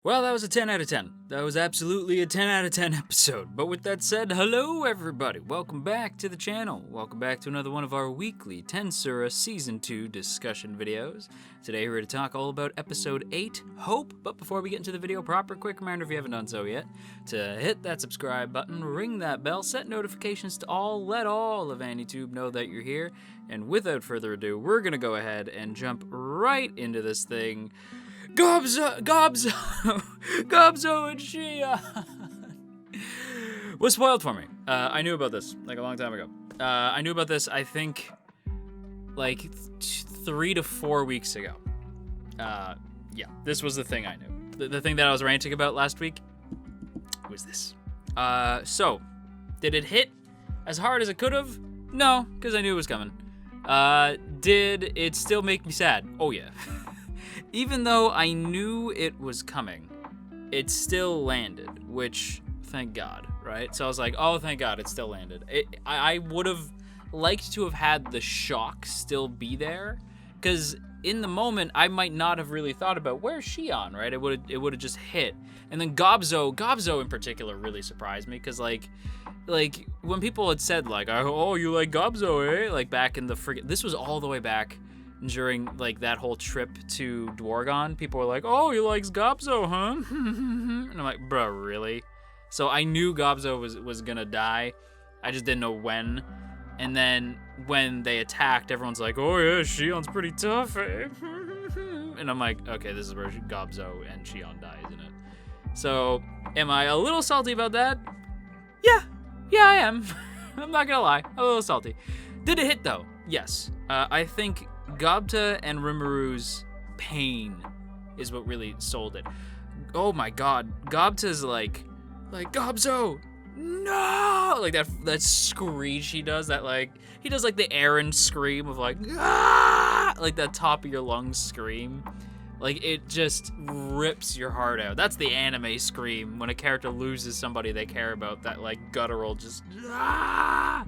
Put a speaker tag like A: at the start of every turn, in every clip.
A: Well, that was a 10 out of 10. That was absolutely a 10 out of 10 episode. But with that said, hello everybody. Welcome back to the channel. Welcome back to another one of our weekly Tensura Season 2 discussion videos. Today we're here to talk all about Episode 8, Hope. But before we get into the video proper, quick reminder if you haven't done so yet, to hit that subscribe button, ring that bell, set notifications to all, let all of AniTube know that you're here. And without further ado, we're going to go ahead and jump right into this thing. Gobzo and Shion was spoiled for me. I knew about this like a long time ago. I knew about this, I think, like 3 to 4 weeks ago. Yeah, this was the thing I knew. The thing that I was ranting about last week was this. So, did it hit as hard as it could have? No, because I knew it was coming. Did it still make me sad? Oh yeah. Even though I knew it was coming, it still landed, which, thank God, right? So I was like, oh, thank God, it still landed. I would have liked to have had the shock still be there, because in the moment, I might not have really thought about, where's Shion, right? It would have just hit. And then Gobzo in particular really surprised me, because, like, when people had said, like, oh, you like Gobzo, eh? Like, back in the this was all the way back during like that whole trip to Dwargon. People were like, oh, he likes Gobzo, huh? And I'm like, bro, really? So I knew Gobzo was gonna die. I just didn't know when. And then when they attacked, everyone's like, oh yeah, Shion's pretty tough, eh? And I'm like, okay, this is where Gobzo and Shion die, isn't it? So am I a little salty about that? Yeah, I am. I'm not gonna lie, a little salty. Did it hit though? Yes. I think Gobta and Rimuru's pain is what really sold it. Oh my God, Gobta's like Gobzo, no! Like that screech he does, he does like the Eren scream of like, ah! Like that top of your lungs scream. Like it just rips your heart out. That's the anime scream when a character loses somebody they care about, that like guttural just, ah!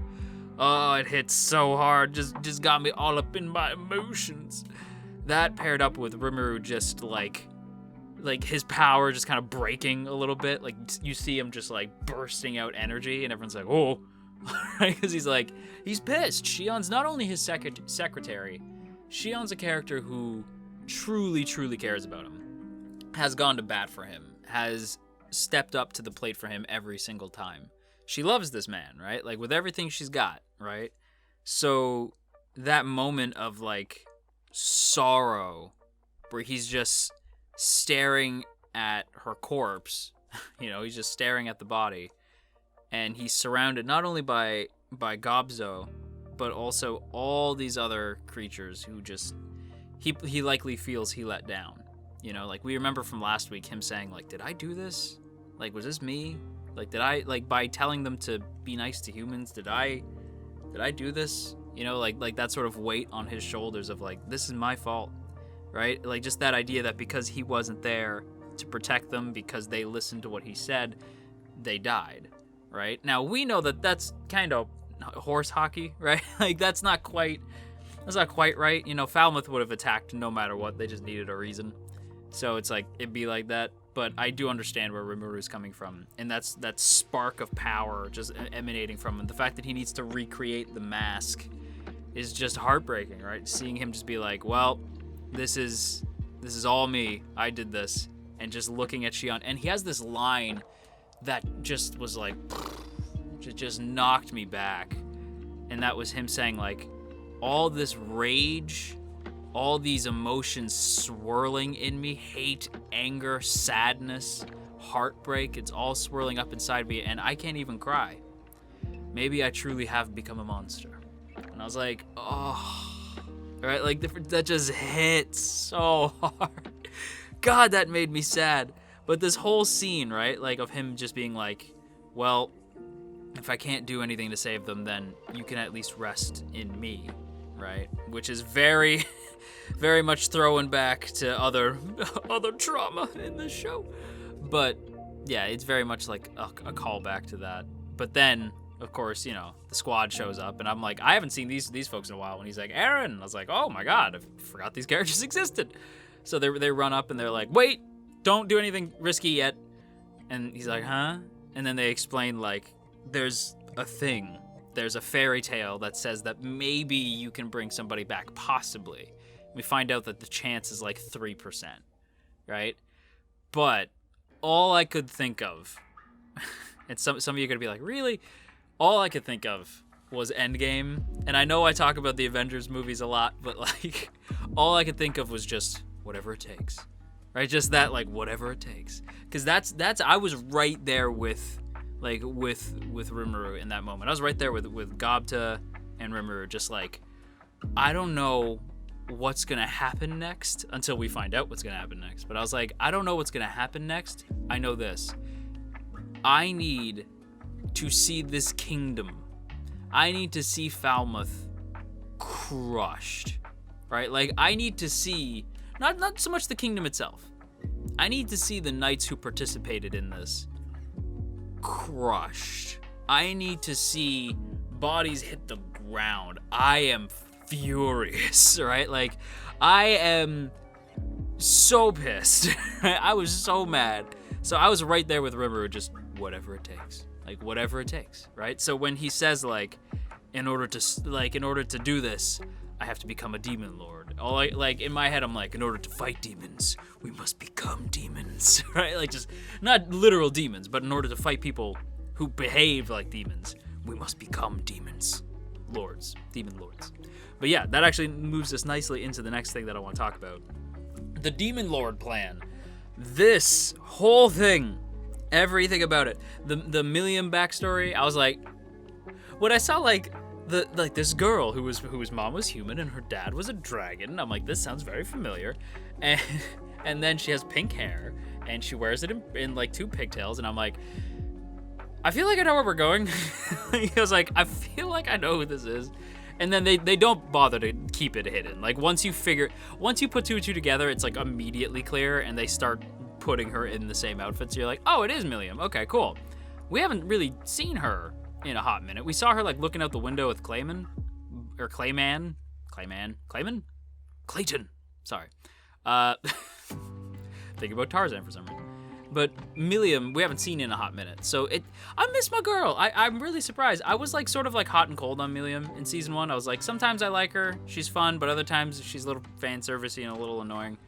A: Oh, it hits so hard, just got me all up in my emotions. That paired up with Rimuru just like his power just kind of breaking a little bit. Like you see him just like bursting out energy and everyone's like, oh, right? Because he's pissed. Shion's not only his secretary, Shion's a character who truly cares about him, has gone to bat for him, has stepped up to the plate for him every single time. She loves this man, right? Like with everything she's got, right? So that moment of like sorrow where he's just staring at her corpse, he's just staring at the body, and he's surrounded not only by Gobzo, but also all these other creatures who just he likely feels he let down. Like we remember from last week him saying like, did I do this? Like, was this me? Like, did I, like, by telling them to be nice to humans, did I do this? Like that sort of weight on his shoulders of, like, this is my fault, right? Like, just that idea that because he wasn't there to protect them, because they listened to what he said, they died, right? Now, we know that that's kind of horse hockey, right? Like, that's not quite right. Falmouth would have attacked no matter what. They just needed a reason. So it's like, it'd be like that. But I do understand where Rimuru's coming from, and that's that spark of power just emanating from him. The fact that he needs to recreate the mask is just heartbreaking, right? Seeing him just be like, well, this is all me. I did this. And just looking at Shion, and he has this line that just was like, just knocked me back. And that was him saying like, all this rage, all these emotions swirling in me, hate, anger, sadness, heartbreak, it's all swirling up inside me, and I can't even cry. Maybe I truly have become a monster. And I was like, oh, right? Like, that just hits so hard. God, that made me sad. But this whole scene, right, like, of him just being like, well, if I can't do anything to save them, then you can at least rest in me, right? Which is very... very much throwing back to other trauma in the show. But yeah, it's very much like a callback to that. But then, of course, the squad shows up, and I'm like, I haven't seen these folks in a while. And he's like, Eren. I was like, oh my God, I forgot these characters existed. So they run up and they're like, wait, don't do anything risky yet. And he's like, huh? And then they explain, like, there's a thing. There's a fairy tale that says that maybe you can bring somebody back, possibly. We find out that the chance is like 3%, right? But all I could think of, and some of you are going to be like, really? All I could think of was Endgame. And I know I talk about the Avengers movies a lot, but like, all I could think of was just whatever it takes, right? Just that, like, whatever it takes. Because that's I was right there with Rimuru in that moment. I was right there with Gobta and Rimuru, just like, I don't know what's gonna happen next until we find out what's gonna happen next. But I was like, I don't know what's gonna happen next. I know this. I need to see this kingdom. I need to see Falmouth crushed, right? Like, I need to see not so much the kingdom itself. I need to see the knights who participated in this crushed. I need to see bodies hit the ground. I am furious, right? Like, I am so pissed. I was so mad. So I was right there with Rimuru, just whatever it takes. Like, whatever it takes, right? So when he says, like, in order to do this, I have to become a demon lord. Like, in my head, I'm like, in order to fight demons, we must become demons, right? Like, just not literal demons, but in order to fight people who behave like demons, we must become demons. Demon lords. But yeah, that actually moves us nicely into the next thing that I want to talk about. The Demon Lord plan. This whole thing, everything about it, the Milliam backstory, I was like, when I saw like this girl whose mom was human and her dad was a dragon, I'm like, this sounds very familiar, and then she has pink hair and she wears it in like 2 pigtails, and I'm like, I feel like I know where we're going. I was like, I feel like I know who this is. And then they don't bother to keep it hidden. Like, once you put 2 and 2 together, it's like immediately clear, and they start putting her in the same outfit. So you're like, oh, it is Milliam. Okay, cool. We haven't really seen her in a hot minute. We saw her like looking out the window with Clayton. Sorry. Thinking about Tarzan for some reason. But Milliam, we haven't seen in a hot minute. So I miss my girl. I'm really surprised. I was like sort of like hot and cold on Milliam in season 1. I was like, sometimes I like her, she's fun, but other times she's a little fan servicey and a little annoying.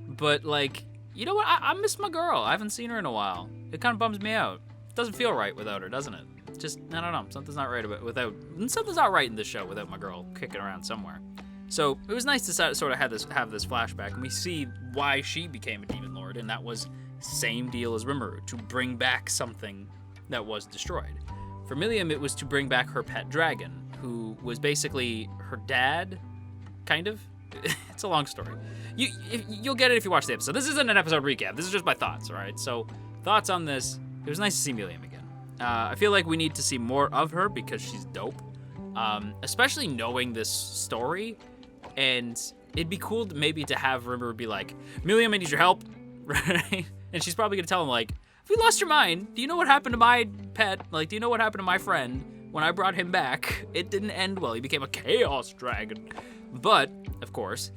A: But like, you know what? I miss my girl. I haven't seen her in a while. It kind of bums me out. It doesn't feel right without her, doesn't it? Just, I don't know. Something's not right something's not right in this show without my girl kicking around somewhere. So it was nice to sort of have this flashback, and we see why she became a demon lord, and that was same deal as Rimuru, to bring back something that was destroyed. For Milliam, it was to bring back her pet dragon, who was basically her dad, kind of. It's a long story. You'll get it if you watch the episode. This isn't an episode recap. This is just my thoughts, all right? So, thoughts on this. It was nice to see Milliam again. I feel like we need to see more of her because she's dope, especially knowing this story. And it'd be cool to have Rimuru be like, Milliam, I need your help, right? And she's probably gonna tell him like, have you lost your mind? Do you know what happened to my pet? Like, do you know what happened to my friend when I brought him back? It didn't end well. He became a chaos dragon. But, of course,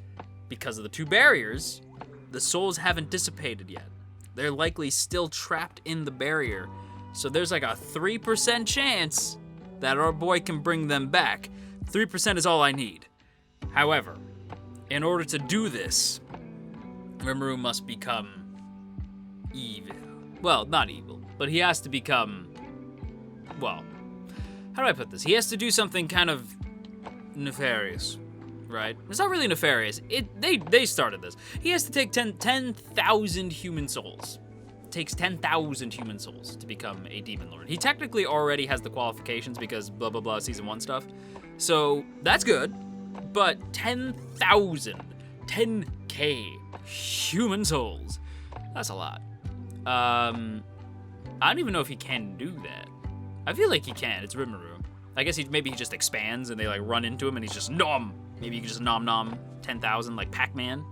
A: because of the 2 barriers, the souls haven't dissipated yet. They're likely still trapped in the barrier. So there's like a 3% chance that our boy can bring them back. 3% is all I need. However, in order to do this, Rimuru must become evil. Well, not evil, but he has to become, well, how do I put this? He has to do something kind of nefarious, right? It's not really nefarious. They started this. He has to take 10,000 human souls. It takes 10,000 human souls to become a demon lord. He technically already has the qualifications because blah, blah, blah, season 1 stuff. So that's good, but 10,000, 10K human souls, that's a lot. I don't even know if he can do that. I feel like he can. It's Rimuru. I guess maybe he just expands and they like run into him and he's just nom. Maybe you can just nom 10,000 like Pac-Man.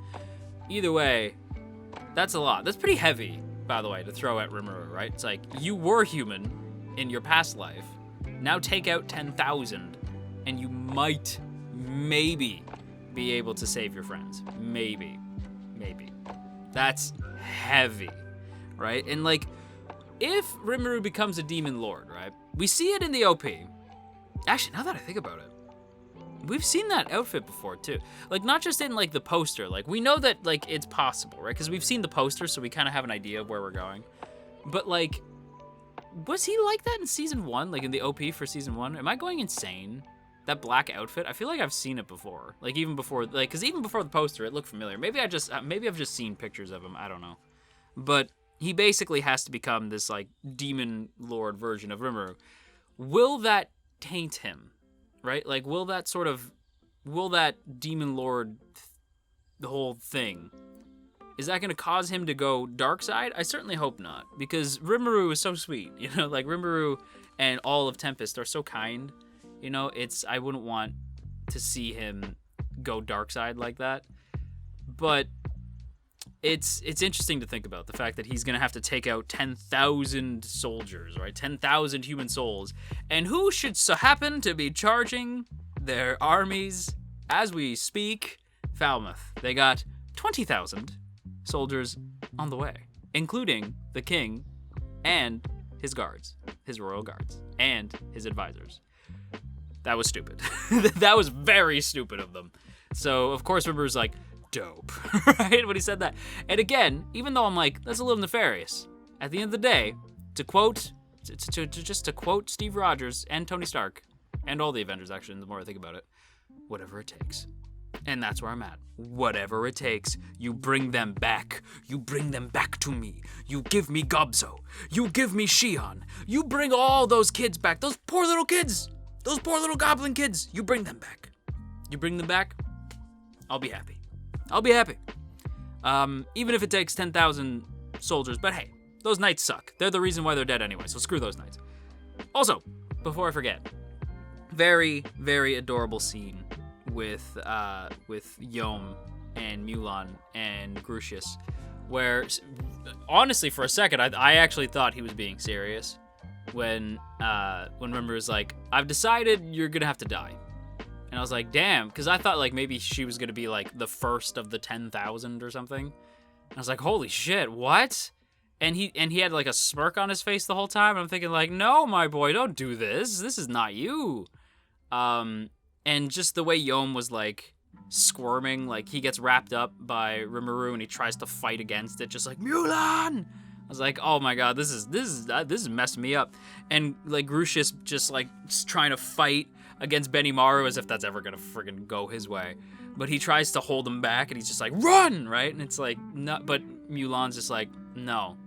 A: Either way, that's a lot. That's pretty heavy, by the way, to throw at Rimuru, right? It's like, you were human in your past life. Now take out 10,000 and you might, maybe, be able to save your friends. Maybe. That's heavy, right? And like, if Rimuru becomes a demon lord, right? We see it in the OP. Actually, now that I think about it, we've seen that outfit before too. Like, not just in like the poster. Like, we know that like it's possible, right? Because we've seen the poster, so we kind of have an idea of where we're going. But like, was he like that in season 1? Like in the OP for season 1? Am I going insane? That black outfit? I feel like I've seen it before. Like even before, like, because even before the poster, it looked familiar. Maybe I've just seen pictures of him. I don't know. But he basically has to become this like demon lord version of Rimuru. Will that taint him? Right? Like, will that demon lord, the whole thing, is that going to cause him to go dark side? I certainly hope not, because Rimuru is so sweet, you know, like Rimuru and all of Tempest are so kind, you know, I wouldn't want to see him go dark side like that, but it's interesting to think about the fact that he's going to have to take out 10,000 soldiers, right? 10,000 human souls, and who should so happen to be charging their armies as we speak? Falmouth. They got 20,000 soldiers on the way, including the king and his guards, his royal guards, and his advisors. That was stupid. That was very stupid of them. So, of course, Rimru's like, dope, right? When he said that. And again, even though I'm like, that's a little nefarious, at the end of the day, to quote Steve Rogers and Tony Stark, and all the Avengers, actually, the more I think about it, whatever it takes. And that's where I'm at. Whatever it takes, you bring them back. You bring them back to me. You give me Gobzo. You give me Shion. You bring all those kids back. Those poor little kids. Those poor little goblin kids. You bring them back. You bring them back, I'll be happy. I'll be happy. Even if it takes 10,000 soldiers. But hey, those knights suck. They're the reason why they're dead anyway, so screw those knights. Also, before I forget, very, very adorable scene with Yom and Mulan and Grucius, where honestly for a second I actually thought he was being serious when Rimuru was like, I've decided you're gonna have to die. And I was like, damn, because I thought like maybe she was gonna be like the first of the 10,000 or something. And I was like, holy shit, what? And he had like a smirk on his face the whole time. And I'm thinking like, no, my boy, don't do this. This is not you. And just the way Yom was like squirming, like he gets wrapped up by Rimuru and he tries to fight against it, just like Mulan. I was like, oh my god, this is messing me up. And like Grucius just like trying to fight against Benimaru as if that's ever gonna friggin' go his way. But he tries to hold him back and he's just like, run, right? And it's like, no, but Mulan's just like, no.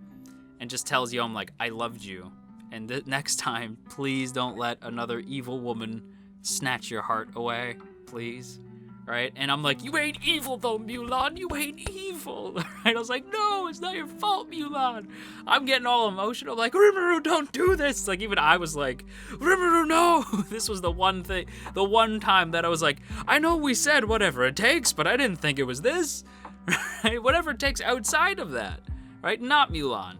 A: And just tells Yom like, I loved you. And next time, please don't let another evil woman snatch your heart away, please, right? And I'm like, you ain't evil though, Mulan, you ain't evil, right? I was like, no, it's not your fault, Mulan. I'm getting all emotional, like, Rimuru, don't do this. Like, even I was like, Rimuru, no. This was the one time that I was like, I know we said whatever it takes, but I didn't think it was this, right? Whatever it takes outside of that, right? Not Mulan.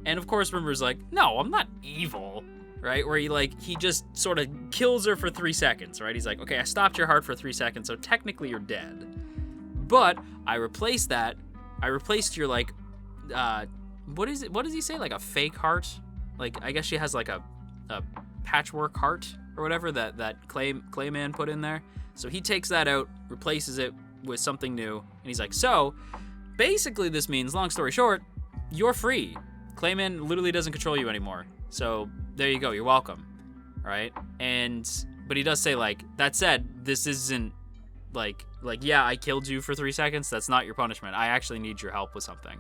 A: And of course, Rimuru's like, no, I'm not evil. Right, where he just sort of kills her for 3 seconds, right? He's like, okay, I stopped your heart for 3 seconds, so technically you're dead. But I replaced your like, what is it? What does he say? Like a fake heart? Like, I guess she has like a patchwork heart or whatever that Clayman put in there. So he takes that out, replaces it with something new, and he's like, so basically this means, long story short, you're free. Clayman literally doesn't control you anymore. So there you go, you're welcome, right? But he does say like, that said, this isn't like yeah, I killed you for 3 seconds. That's not your punishment. I actually need your help with something.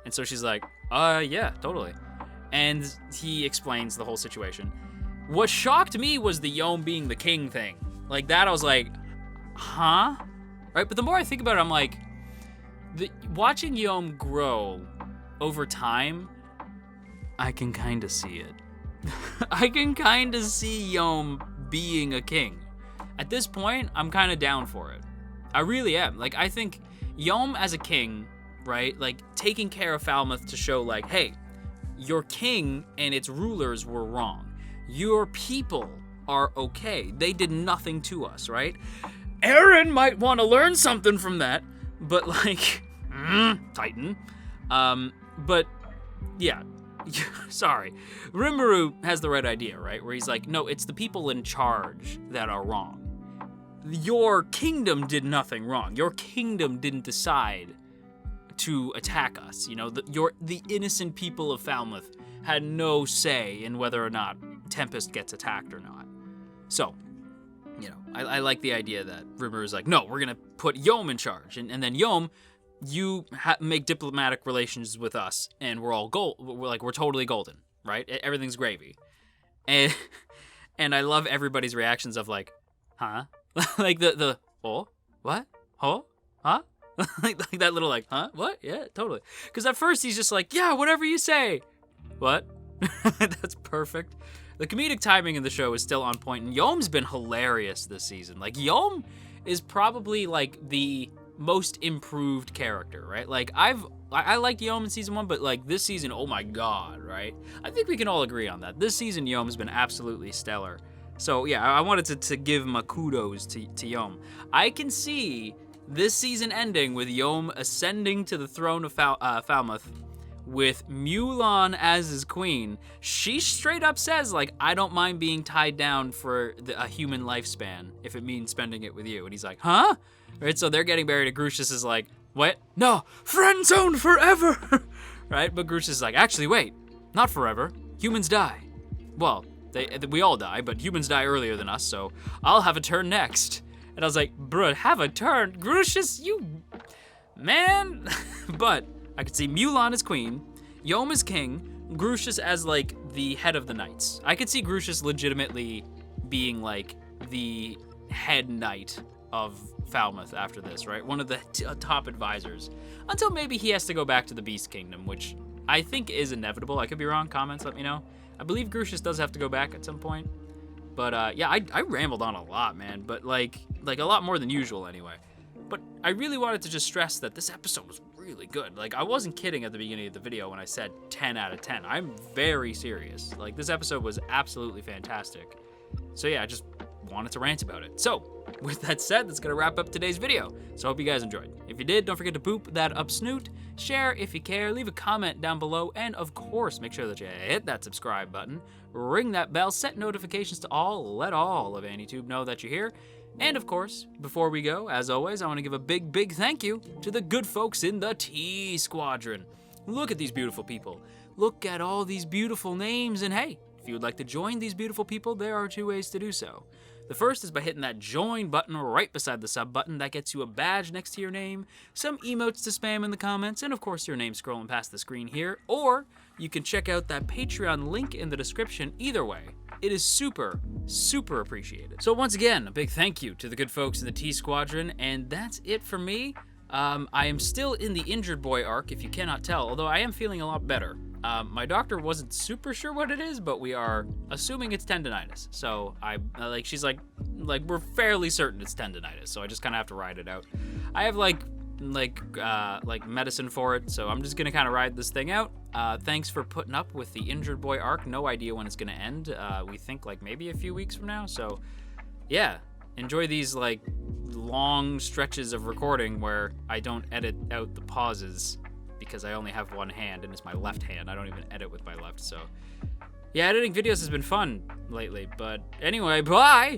A: And so she's like, yeah, totally. And he explains the whole situation. What shocked me was the Yom being the king thing. Like that, I was like, huh? Right? But the more I think about it, I'm like, watching Yom grow over time, I can kind of see it. I can kind of see Yom being a king. At this point, I'm kind of down for it. I really am. Like, I think Yom as a king, right? Like, taking care of Falmouth to show, like, hey, your king and its rulers were wrong. Your people are okay. They did nothing to us, right? Eren might want to learn something from that, but, like, Titan. But yeah, sorry. Rimuru has the right idea, right? Where he's like, no, it's the people in charge that are wrong. Your kingdom did nothing wrong. Your kingdom didn't decide to attack us. You know, the innocent people of Falmouth had no say in whether or not Tempest gets attacked or not. So, you know, I like the idea that Rimuru is like, no, we're gonna put Yom in charge, and then Yom, you make diplomatic relations with us, and we're all we're totally golden, right? Everything's gravy, and I love everybody's reactions of like, huh, like the oh, what, oh, huh. like that little like, huh, what, yeah, totally. Because at first he's just like, yeah, whatever you say. What? That's perfect. The comedic timing in the show is still on point, and Yom's been hilarious this season. Like, Yom is probably like the most improved character, right? Like, I liked Yom in season 1, but like this season, oh my god, right? I think we can all agree on that. This season, Yom's been absolutely stellar. So yeah, I wanted to give my kudos to Yom. I can see this season ending with Yom ascending to the throne of Falmouth with Mulan as his queen. She straight up says, like, I don't mind being tied down for a human lifespan if it means spending it with you. And he's like, huh? Right, so they're getting married, and Grucius is like, what? No, friend zone forever! Right, but Grucius is like, actually, wait, not forever. Humans die. Well, we all die, but humans die earlier than us, so I'll have a turn next. And I was like, bruh, have a turn? Grucius, you... Man. But I could see Mulan as queen, Yom as king, Grucius as, like, the head of the knights. I could see Grucius legitimately being, like, the head knight of Falmouth after this, right? One of the top advisors. Until maybe he has to go back to the Beast Kingdom, which I think is inevitable. I could be wrong. Comments, let me know. I believe Grucius does have to go back at some point. But yeah, I rambled on a lot, man. But like a lot more than usual anyway. But I really wanted to just stress that this episode was really good. Like, I wasn't kidding at the beginning of the video when I said 10 out of 10. I'm very serious. Like, this episode was absolutely fantastic. So yeah, I just wanted to rant about it. So, with that said, that's gonna wrap up today's video. So I hope you guys enjoyed. If you did, don't forget to boop that up snoot, share if you care, leave a comment down below, and of course, make sure that you hit that subscribe button, ring that bell, set notifications to all, let all of AniTube know that you're here. And of course, before we go, as always, I want to give a big thank you to the good folks in the T Squadron. Look at these beautiful people. Look at all these beautiful names, and hey, if you would like to join these beautiful people, there are 2 ways to do so. The first is by hitting that join button right beside the sub button. That gets you a badge next to your name, some emotes to spam in the comments, and of course your name scrolling past the screen here. Or you can check out that Patreon link in the description. Either way, it is super appreciated. So once again, a big thank you to the good folks in the T Squadron, and that's it for me. I am still in the injured boy arc, if you cannot tell, although I am feeling a lot better. My doctor wasn't super sure what it is, but we are assuming it's tendonitis. So she's like we're fairly certain it's tendonitis. So I just kind of have to ride it out. I have like medicine for it, so I'm just gonna kind of ride this thing out. Thanks for putting up with the injured boy arc. No idea when it's gonna end. We think like maybe a few weeks from now. So yeah, enjoy these like long stretches of recording where I don't edit out the pauses, because I only have one hand, and it's my left hand. I don't even edit with my left, so... Yeah, editing videos has been fun lately, but anyway, bye!